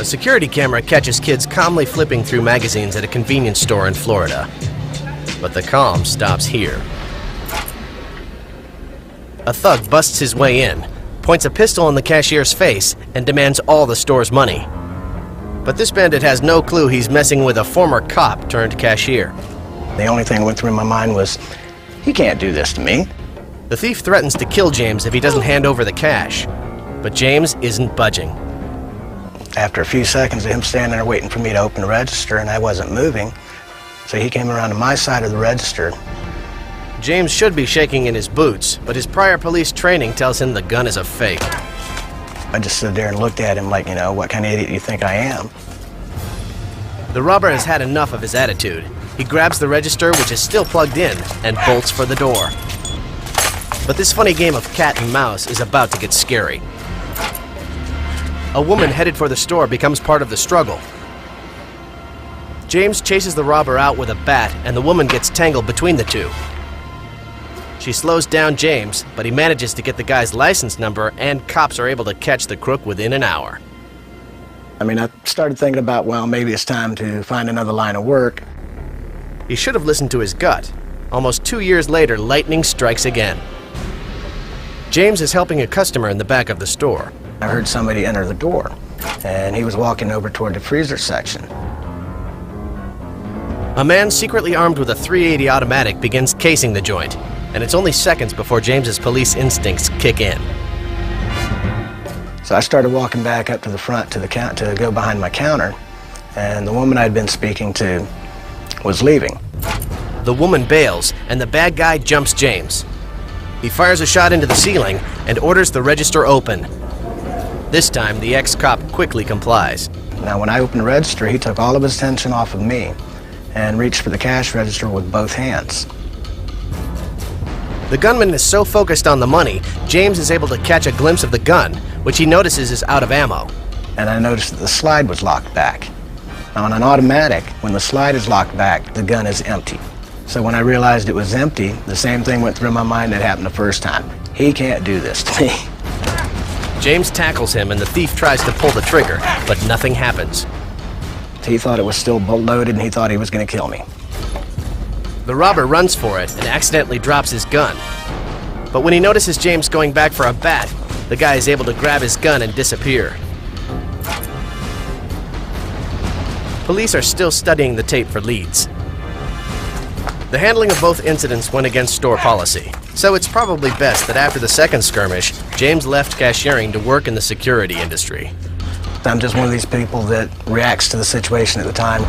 A security camera catches kids calmly flipping through magazines at a convenience store in Florida. But the calm stops here. A thug busts his way in, points a pistol in the cashier's face, and demands all the store's money. But this bandit has no clue he's messing with a former cop turned cashier. The only thing that went through my mind was, he can't do this to me. The thief threatens to kill James if he doesn't hand over the cash. But James isn't budging. After a few seconds of him standing there waiting for me to open the register, and I wasn't moving, so he came around to my side of the register. James should be shaking in his boots, but his prior police training tells him the gun is a fake. I just stood there and looked at him like, what kind of idiot do you think I am? The robber has had enough of his attitude. He grabs the register, which is still plugged in, and bolts for the door. But this funny game of cat and mouse is about to get scary. A woman headed for the store becomes part of the struggle. James chases the robber out with a bat, and the woman gets tangled between the two. She slows down James, but he manages to get the guy's license number, and cops are able to catch the crook within an hour. I started thinking about, well, maybe it's time to find another line of work. He should have listened to his gut. Almost 2 years later, lightning strikes again. James is helping a customer in the back of the store. I heard somebody enter the door, and he was walking over toward the freezer section. A man secretly armed with a .380 automatic begins casing the joint, and it's only seconds before James's police instincts kick in. So I started walking back up to the front to go behind my counter, and the woman I'd been speaking to was leaving. The woman bails, and the bad guy jumps James. He fires a shot into the ceiling and orders the register open. This time, the ex-cop quickly complies. Now, when I opened the register, he took all of his attention off of me and reached for the cash register with both hands. The gunman is so focused on the money, James is able to catch a glimpse of the gun, which he notices is out of ammo. And I noticed that the slide was locked back. Now, on an automatic, when the slide is locked back, the gun is empty. So when I realized it was empty, the same thing went through my mind that happened the first time. He can't do this to me. James tackles him, and the thief tries to pull the trigger, but nothing happens. He thought it was still loaded, and he thought he was going to kill me. The robber runs for it and accidentally drops his gun. But when he notices James going back for a bat, the guy is able to grab his gun and disappear. Police are still studying the tape for leads. The handling of both incidents went against store policy, so it's probably best that after the second skirmish, James left cashiering to work in the security industry. I'm just one of these people that reacts to the situation at the time.